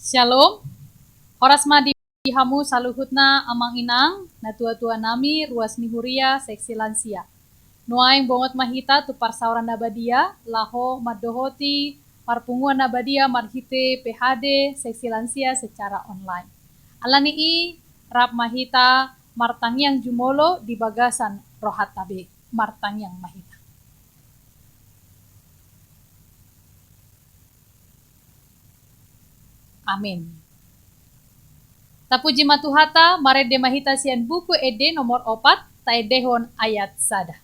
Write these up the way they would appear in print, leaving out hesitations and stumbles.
Shalom, horas madi hamu saluhutna amang inang, na tua-tua nami ruas nihuria seksi lansia. Nuaing bongot mahita tu parsauran nabadia, laho madohoti parpunguan nabadia marhite PHD seksi lansia secara online. Alani i rap mahita martangyang jumolo di bagasan rohat tabe, martangyang mahita. Amin. Tapuji matuhata, marede mahita sian buku ede nomor 4, taedehon ayat sada.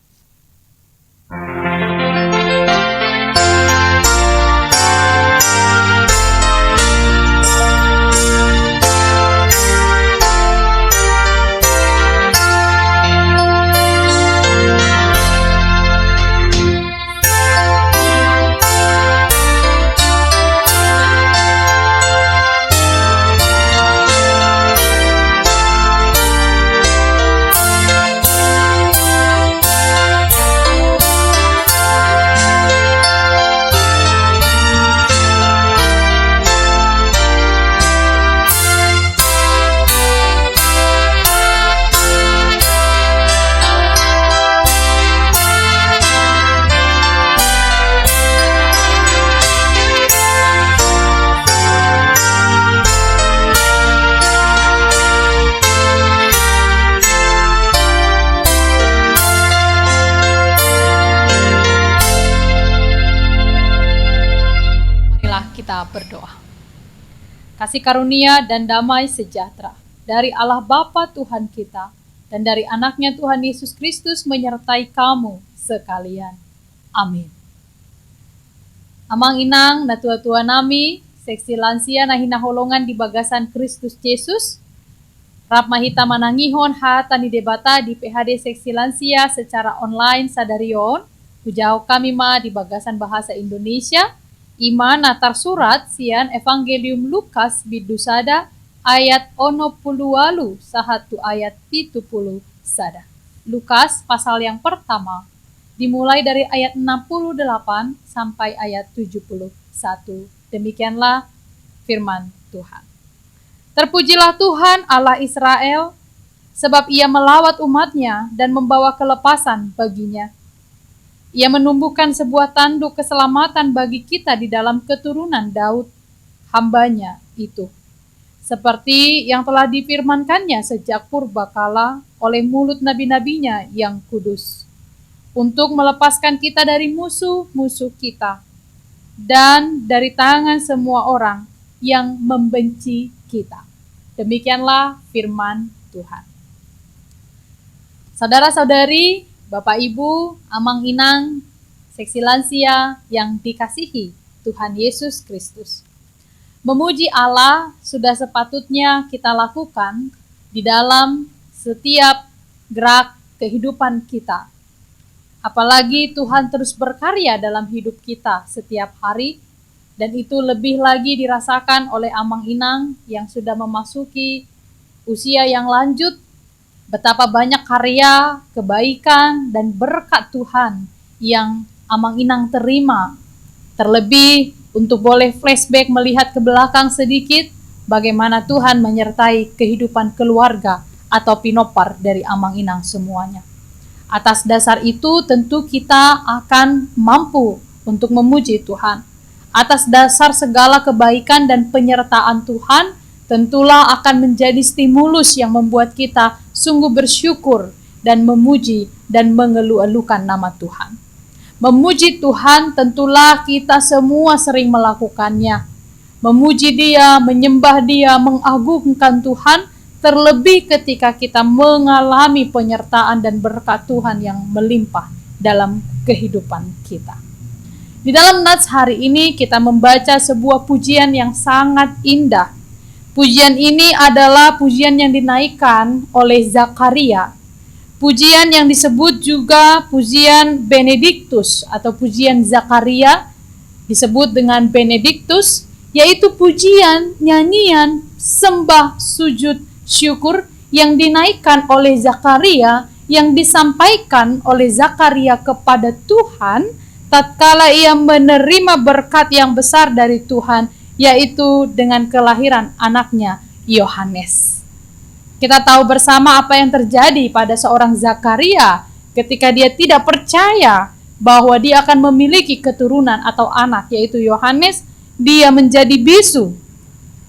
Kita berdoa. Kasih karunia dan damai sejahtera dari Allah Bapa Tuhan kita dan dari anaknya Tuhan Yesus Kristus menyertai kamu sekalian. Amin. Amang inang na tua-tua nami, seksi lansia na hinaholongan di bagasan Kristus Yesus, rap mahita manangihon hata ni debata di PHD seksi lansia secara online sadarion, hujau kami ma di bagasan bahasa Indonesia, Ima natar surat sian Evangelium Lukas bidusada ayat 60 sahatu ayat 70 sada. Lukas pasal yang pertama dimulai dari ayat 68 sampai ayat 71. Demikianlah firman Tuhan. Terpujilah Tuhan Allah Israel, sebab ia melawat umatnya dan membawa kelepasan baginya. Ia menumbuhkan sebuah tanduk keselamatan bagi kita di dalam keturunan Daud, hambanya itu. Seperti yang telah difirmankannya sejak purbakala oleh mulut nabi-nabinya yang kudus. Untuk melepaskan kita dari musuh-musuh kita dan dari tangan semua orang yang membenci kita. Demikianlah firman Tuhan. Saudara-saudari, Bapak Ibu, amang inang, seksi lansia yang dikasihi Tuhan Yesus Kristus. Memuji Allah sudah sepatutnya kita lakukan di dalam setiap gerak kehidupan kita. Apalagi Tuhan terus berkarya dalam hidup kita setiap hari, dan itu lebih lagi dirasakan oleh amang inang yang sudah memasuki usia yang lanjut. Betapa banyak karya, kebaikan, dan berkat Tuhan yang amang inang terima. Terlebih untuk boleh flashback melihat ke belakang sedikit bagaimana Tuhan menyertai kehidupan keluarga atau pinopar dari amang inang semuanya. Atas dasar itu tentu kita akan mampu untuk memuji Tuhan. Atas dasar segala kebaikan dan penyertaan Tuhan, tentulah akan menjadi stimulus yang membuat kita sungguh bersyukur dan memuji dan mengeluh-elukan nama Tuhan. Memuji Tuhan tentulah kita semua sering melakukannya. Memuji Dia, menyembah Dia, mengagungkan Tuhan, terlebih ketika kita mengalami penyertaan dan berkat Tuhan yang melimpah dalam kehidupan kita. Di dalam nats hari ini kita membaca sebuah pujian yang sangat indah. Pujian ini adalah pujian yang dinaikkan oleh Zakaria. Pujian yang disebut juga pujian Benediktus atau pujian Zakaria disebut dengan Benediktus, yaitu pujian, nyanyian, sembah, sujud, syukur yang dinaikkan oleh Zakaria, yang disampaikan oleh Zakaria kepada Tuhan tatkala ia menerima berkat yang besar dari Tuhan, yaitu dengan kelahiran anaknya Yohanes. Kita tahu bersama apa yang terjadi pada seorang Zakaria ketika dia tidak percaya bahwa dia akan memiliki keturunan atau anak, yaitu Yohanes. Dia menjadi bisu.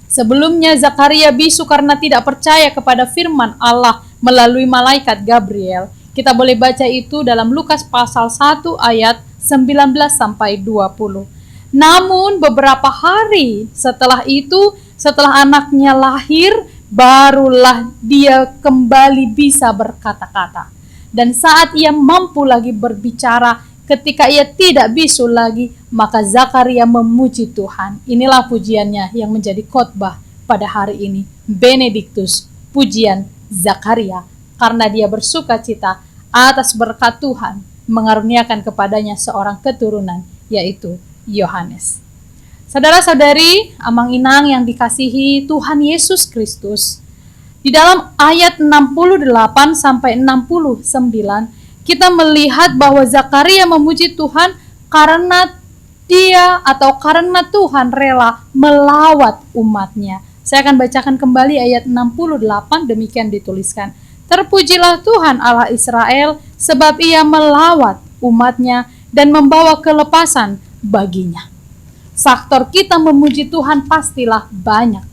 Sebelumnya Zakaria bisu karena tidak percaya kepada firman Allah melalui malaikat Gabriel. Kita boleh baca itu dalam Lukas pasal 1 ayat 19-20. Namun beberapa hari setelah itu, setelah anaknya lahir, barulah dia kembali bisa berkata-kata. Dan saat ia mampu lagi berbicara, ketika ia tidak bisu lagi, maka Zakaria memuji Tuhan. Inilah pujiannya yang menjadi khotbah pada hari ini. Benediktus, pujian Zakaria, karena dia bersuka cita atas berkat Tuhan mengaruniakan kepadanya seorang keturunan, yaitu Yohanes. Saudara-saudari, amang inang yang dikasihi Tuhan Yesus Kristus, di dalam ayat 68-69, kita melihat bahwa Zakaria memuji Tuhan karena dia atau karena Tuhan rela melawat umatnya. Saya akan bacakan kembali ayat 68, demikian dituliskan. Terpujilah Tuhan Allah Israel, sebab ia melawat umatnya dan membawa kelepasan baginya. Faktor kita memuji Tuhan pastilah banyak.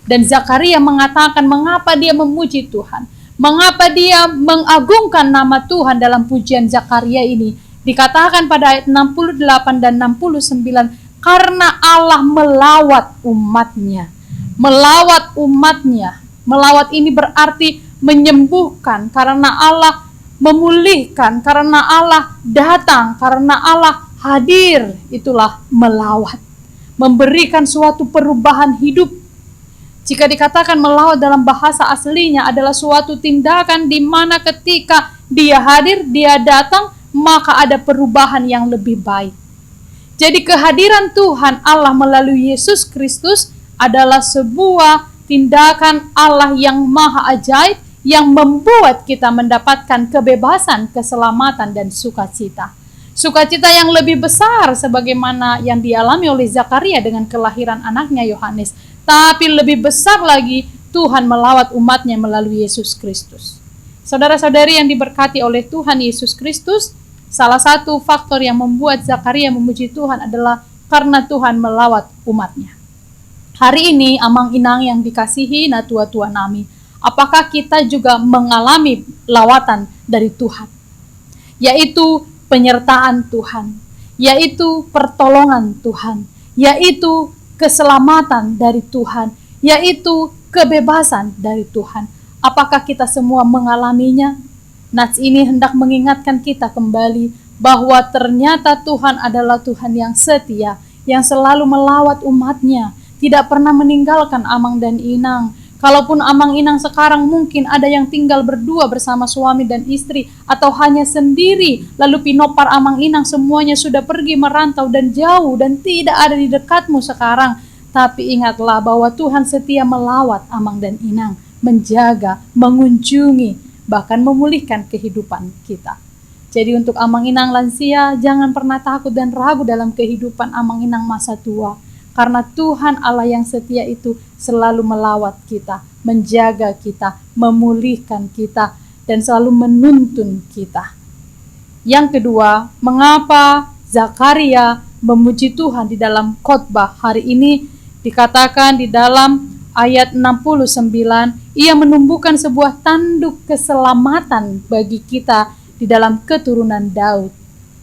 Dan Zakaria mengatakan mengapa dia memuji Tuhan. Mengapa dia mengagungkan nama Tuhan dalam pujian Zakaria ini. Dikatakan pada ayat 68 dan 69, karena Allah melawat umatnya. Melawat umatnya. Melawat ini berarti menyembuhkan, karena Allah memulihkan, karena Allah datang, karena Allah hadir. Itulah melawat. Memberikan suatu perubahan hidup. Jika dikatakan melawat dalam bahasa aslinya adalah suatu tindakan di mana ketika dia hadir, dia datang, maka ada perubahan yang lebih baik. Jadi kehadiran Tuhan Allah melalui Yesus Kristus adalah sebuah tindakan Allah yang maha ajaib yang membuat kita mendapatkan kebebasan, keselamatan, dan sukacita. Sukacita yang lebih besar sebagaimana yang dialami oleh Zakaria dengan kelahiran anaknya Yohanes. Tapi lebih besar lagi, Tuhan melawat umatnya melalui Yesus Kristus. Saudara-saudari yang diberkati oleh Tuhan Yesus Kristus, salah satu faktor yang membuat Zakaria memuji Tuhan adalah karena Tuhan melawat umatnya. Hari ini, amang inang yang dikasihi na tua-tua nami, apakah kita juga mengalami lawatan dari Tuhan? Yaitu penyertaan Tuhan, yaitu pertolongan Tuhan, yaitu keselamatan dari Tuhan, yaitu kebebasan dari Tuhan. Apakah kita semua mengalaminya? Nats ini hendak mengingatkan kita kembali bahwa ternyata Tuhan adalah Tuhan yang setia, yang selalu melawat umatnya, tidak pernah meninggalkan amang dan inang. Kalaupun amang inang sekarang mungkin ada yang tinggal berdua bersama suami dan istri, atau hanya sendiri, lalu pinopar amang inang semuanya sudah pergi merantau dan jauh dan tidak ada di dekatmu sekarang. Tapi ingatlah bahwa Tuhan setia melawat amang dan inang, menjaga, mengunjungi, bahkan memulihkan kehidupan kita. Jadi untuk amang inang lansia, jangan pernah takut dan ragu dalam kehidupan amang inang masa tua. Karena Tuhan Allah yang setia itu selalu melawat kita, menjaga kita, memulihkan kita, dan selalu menuntun kita. Yang kedua, mengapa Zakaria memuji Tuhan di dalam khotbah hari ini? Dikatakan di dalam ayat 69, ia menumbuhkan sebuah tanduk keselamatan bagi kita di dalam keturunan Daud,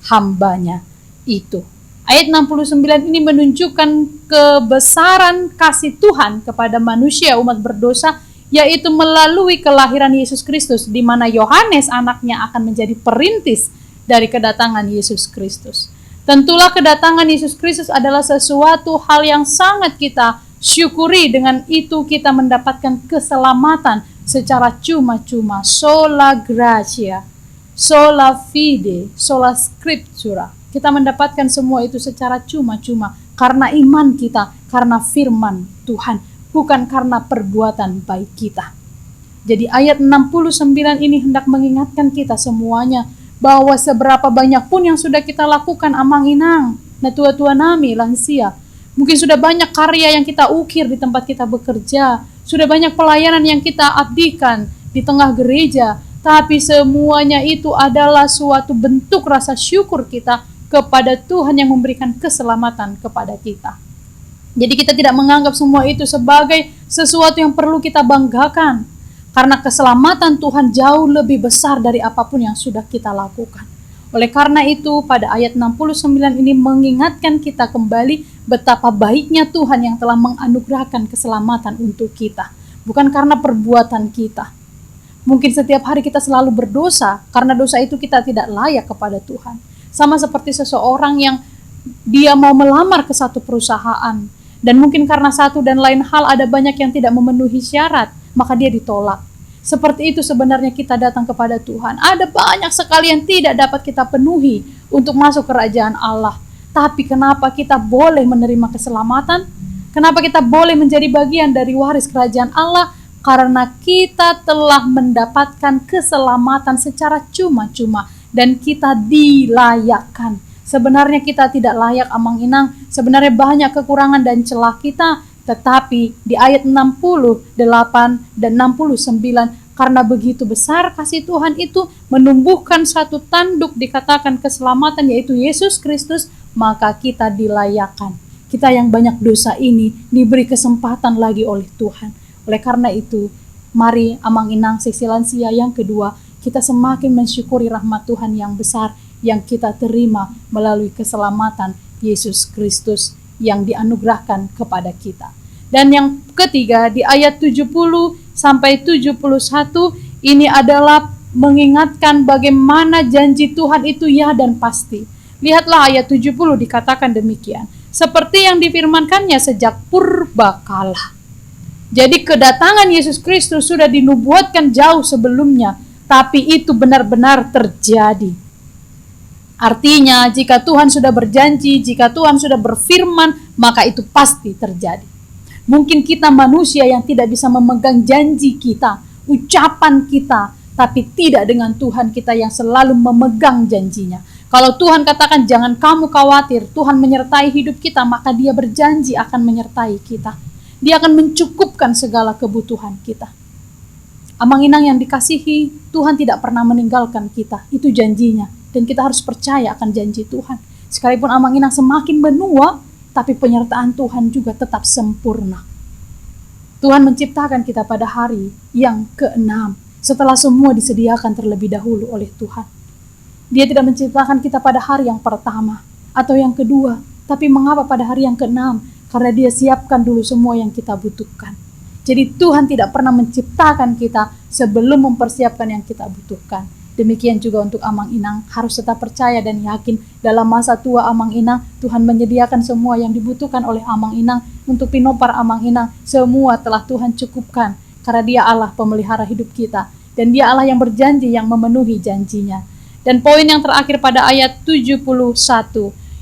hambanya itu. Ayat 69 ini menunjukkan kebesaran kasih Tuhan kepada manusia umat berdosa, yaitu melalui kelahiran Yesus Kristus, di mana Yohanes anaknya akan menjadi perintis dari kedatangan Yesus Kristus. Tentulah kedatangan Yesus Kristus adalah sesuatu hal yang sangat kita syukuri. Dengan itu kita mendapatkan keselamatan secara cuma-cuma, sola gratia, sola fide, sola scriptura. Kita mendapatkan semua itu secara cuma-cuma karena iman kita, karena firman Tuhan, bukan karena perbuatan baik kita. Jadi ayat 69 ini hendak mengingatkan kita semuanya bahwa seberapa banyak pun yang sudah kita lakukan amang inang, na tua-tua nami, lansia, Mungkin sudah banyak karya yang kita ukir di tempat kita bekerja, sudah banyak pelayanan yang kita abdikan di tengah gereja, tapi semuanya itu adalah suatu bentuk rasa syukur kita kepada Tuhan yang memberikan keselamatan kepada kita. Jadi kita tidak menganggap semua itu sebagai sesuatu yang perlu kita banggakan, karena keselamatan Tuhan jauh lebih besar dari apapun yang sudah kita lakukan. Oleh karena itu, pada ayat 69 ini mengingatkan kita kembali betapa baiknya Tuhan yang telah menganugerahkan keselamatan untuk kita, bukan karena perbuatan kita. Mungkin setiap hari kita selalu berdosa, karena dosa itu kita tidak layak kepada Tuhan. Sama seperti seseorang yang dia mau melamar ke satu perusahaan, dan mungkin karena satu dan lain hal ada banyak yang tidak memenuhi syarat, maka dia ditolak. Seperti itu sebenarnya kita datang kepada Tuhan. Ada banyak sekali yang tidak dapat kita penuhi untuk masuk kerajaan Allah. Tapi kenapa kita boleh menerima keselamatan? Kenapa kita boleh menjadi bagian dari waris kerajaan Allah? Karena kita telah mendapatkan keselamatan secara cuma-cuma dan kita dilayakkan. Sebenarnya kita tidak layak, amang-inang. Sebenarnya banyak kekurangan dan celah kita. Tetapi di ayat 68 dan 69, karena begitu besar kasih Tuhan itu menumbuhkan satu tanduk dikatakan keselamatan, yaitu Yesus Kristus, maka kita dilayakkan. Kita yang banyak dosa ini diberi kesempatan lagi oleh Tuhan. Oleh karena itu, mari amang-inang seksi lansia yang kedua, kita semakin mensyukuri rahmat Tuhan yang besar yang kita terima melalui keselamatan Yesus Kristus yang dianugerahkan kepada kita. Dan yang ketiga, di ayat 70 sampai 71, ini adalah mengingatkan bagaimana janji Tuhan itu ya dan pasti. Lihatlah ayat 70 dikatakan demikian. Seperti yang difirmankannya sejak purbakala. Jadi kedatangan Yesus Kristus sudah dinubuatkan jauh sebelumnya, tapi itu benar-benar terjadi. Artinya, jika Tuhan sudah berjanji, jika Tuhan sudah berfirman, maka itu pasti terjadi. Mungkin kita manusia yang tidak bisa memegang janji kita, ucapan kita, tapi tidak dengan Tuhan kita yang selalu memegang janjinya. Kalau Tuhan katakan jangan kamu khawatir, Tuhan menyertai hidup kita, maka Dia berjanji akan menyertai kita. Dia akan mencukupkan segala kebutuhan kita. Amang-inang yang dikasihi, Tuhan tidak pernah meninggalkan kita, itu janjinya. Dan kita harus percaya akan janji Tuhan. Sekalipun amang-inang semakin menua, tapi penyertaan Tuhan juga tetap sempurna. Tuhan menciptakan kita pada hari yang ke-6, setelah semua disediakan terlebih dahulu oleh Tuhan. Dia tidak menciptakan kita pada hari yang pertama atau yang kedua, tapi mengapa pada hari yang ke-6? Karena Dia siapkan dulu semua yang kita butuhkan. Jadi Tuhan tidak pernah menciptakan kita sebelum mempersiapkan yang kita butuhkan. Demikian juga untuk amang-inang, harus tetap percaya dan yakin dalam masa tua amang-inang, Tuhan menyediakan semua yang dibutuhkan oleh amang-inang untuk pinopar amang-inang. Semua telah Tuhan cukupkan, karena Dia Allah pemelihara hidup kita. Dan Dia Allah yang berjanji, yang memenuhi janjinya. Dan poin yang terakhir pada ayat 71,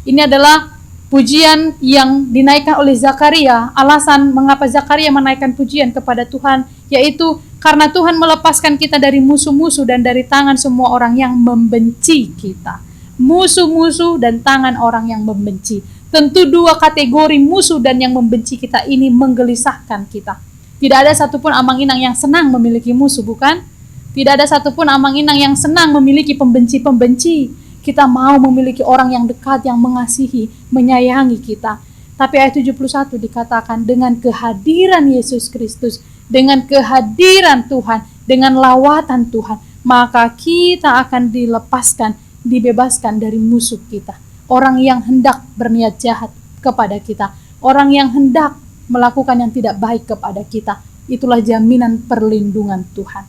ini adalah pujian yang dinaikkan oleh Zakaria. Alasan mengapa Zakaria menaikkan pujian kepada Tuhan, yaitu karena Tuhan melepaskan kita dari musuh-musuh dan dari tangan semua orang yang membenci kita. Musuh-musuh dan tangan orang yang membenci. Tentu dua kategori musuh dan yang membenci kita ini menggelisahkan kita. Tidak ada satupun amang-inang yang senang memiliki musuh, bukan? Tidak ada satupun amang-inang yang senang memiliki pembenci-pembenci. Kita mau memiliki orang yang dekat, yang mengasihi, menyayangi kita. Tapi ayat 71 dikatakan dengan kehadiran Yesus Kristus, dengan kehadiran Tuhan, dengan lawatan Tuhan, maka kita akan dilepaskan, dibebaskan dari musuh kita. Orang yang hendak berniat jahat kepada kita, orang yang hendak melakukan yang tidak baik kepada kita, itulah jaminan perlindungan Tuhan.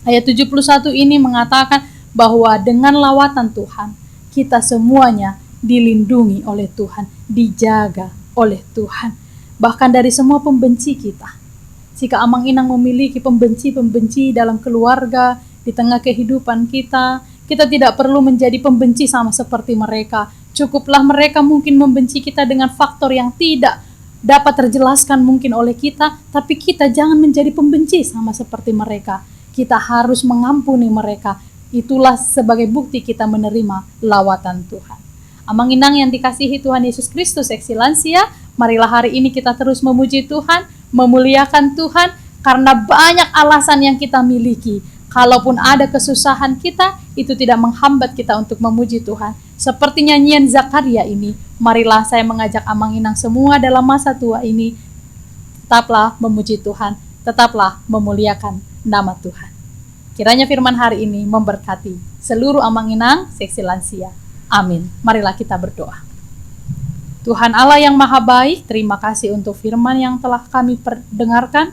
Ayat 71 ini mengatakan bahwa dengan lawatan Tuhan, kita semuanya dilindungi oleh Tuhan, dijaga oleh Tuhan. Bahkan dari semua pembenci kita. Jika amang-inang memiliki pembenci-pembenci dalam keluarga, di tengah kehidupan kita, kita tidak perlu menjadi pembenci sama seperti mereka. Cukuplah mereka mungkin membenci kita dengan faktor yang tidak dapat terjelaskan mungkin oleh kita, tapi kita jangan menjadi pembenci sama seperti mereka. Kita harus mengampuni mereka. Itulah sebagai bukti kita menerima lawatan Tuhan. Amang Inang yang dikasihi Tuhan Yesus Kristus, Ekselensia, marilah hari ini kita terus memuji Tuhan, memuliakan Tuhan, karena banyak alasan yang kita miliki. Kalaupun ada kesusahan kita, itu tidak menghambat kita untuk memuji Tuhan. Seperti nyanyian Zakaria ini, marilah saya mengajak Amang Inang semua dalam masa tua ini, tetaplah memuji Tuhan, tetaplah memuliakan nama Tuhan. Kiranya firman hari ini memberkati seluruh Amang Inang Seksi Lansia. Amin. Marilah kita berdoa. Tuhan Allah yang maha baik, terima kasih untuk firman yang telah kami dengarkan,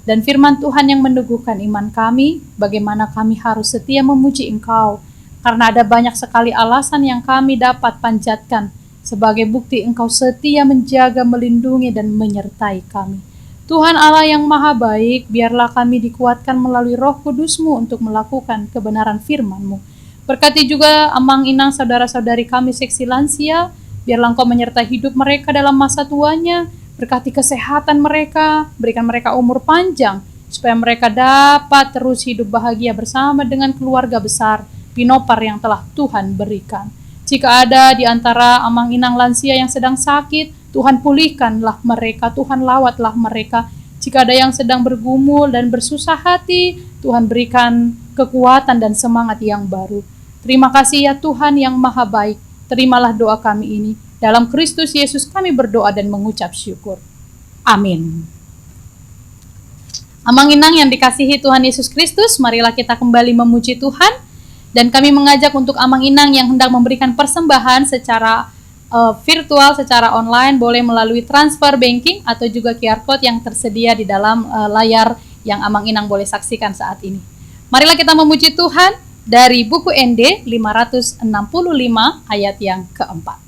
dan firman Tuhan yang meneguhkan iman kami, bagaimana kami harus setia memuji Engkau, karena ada banyak sekali alasan yang kami dapat panjatkan sebagai bukti Engkau setia menjaga, melindungi, dan menyertai kami. Tuhan Allah yang maha baik, biarlah kami dikuatkan melalui Roh Kudus-Mu untuk melakukan kebenaran firman-Mu. Berkati juga Amang Inang saudara-saudari kami Seksi Lansia, biarlah Engkau menyertai hidup mereka dalam masa tuanya, berkati kesehatan mereka, berikan mereka umur panjang, supaya mereka dapat terus hidup bahagia bersama dengan keluarga besar, Pinopar yang telah Tuhan berikan. Jika ada di antara Amang Inang lansia yang sedang sakit, Tuhan pulihkanlah mereka, Tuhan lawatlah mereka. Jika ada yang sedang bergumul dan bersusah hati, Tuhan berikan kekuatan dan semangat yang baru. Terima kasih ya Tuhan yang maha baik, terimalah doa kami ini. Dalam Kristus Yesus kami berdoa dan mengucap syukur. Amin. Amang Inang yang dikasihi Tuhan Yesus Kristus, marilah kita kembali memuji Tuhan. Dan kami mengajak untuk Amang Inang yang hendak memberikan persembahan secara virtual, secara online, boleh melalui transfer banking atau juga QR Code yang tersedia di dalam layar yang Amang Inang boleh saksikan saat ini. Marilah kita memuji Tuhan dari buku ND 565 ayat yang keempat.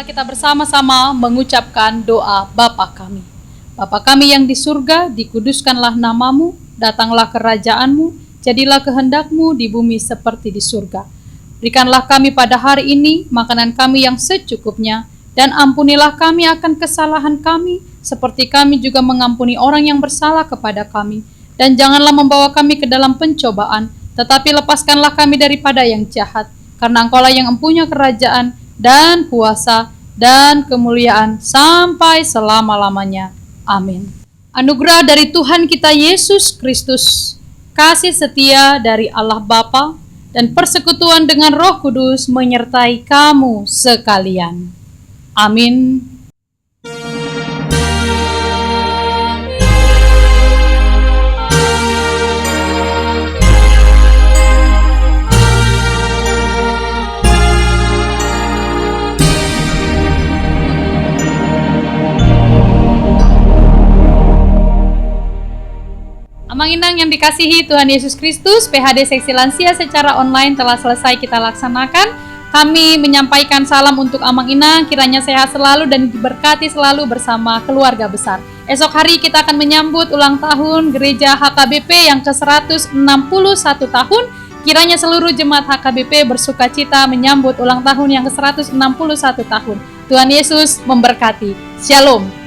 Kita bersama-sama mengucapkan doa Bapa kami. Bapa kami yang di surga, dikuduskanlah namamu, datanglah kerajaan-Mu, jadilah kehendak-Mu di bumi seperti di surga. Berikanlah kami pada hari ini makanan kami yang secukupnya, dan ampunilah kami akan kesalahan kami, seperti kami juga mengampuni orang yang bersalah kepada kami. Dan janganlah membawa kami ke dalam pencobaan, tetapi lepaskanlah kami daripada yang jahat, karena Engkau-lah yang mempunyai kerajaan dan kuasa dan kemuliaan sampai selama-lamanya. Amin. Anugerah dari Tuhan kita Yesus Kristus, kasih setia dari Allah Bapa, dan persekutuan dengan Roh Kudus menyertai kamu sekalian. Amin. Amang Inang yang dikasihi Tuhan Yesus Kristus, PHD Seksi Lansia secara online telah selesai kita laksanakan. Kami menyampaikan salam untuk Amang Inang, kiranya sehat selalu dan diberkati selalu bersama keluarga besar. Esok hari kita akan menyambut ulang tahun Gereja HKBP yang ke-161 tahun. Kiranya seluruh jemaat HKBP bersukacita menyambut ulang tahun yang ke-161 tahun. Tuhan Yesus memberkati. Shalom.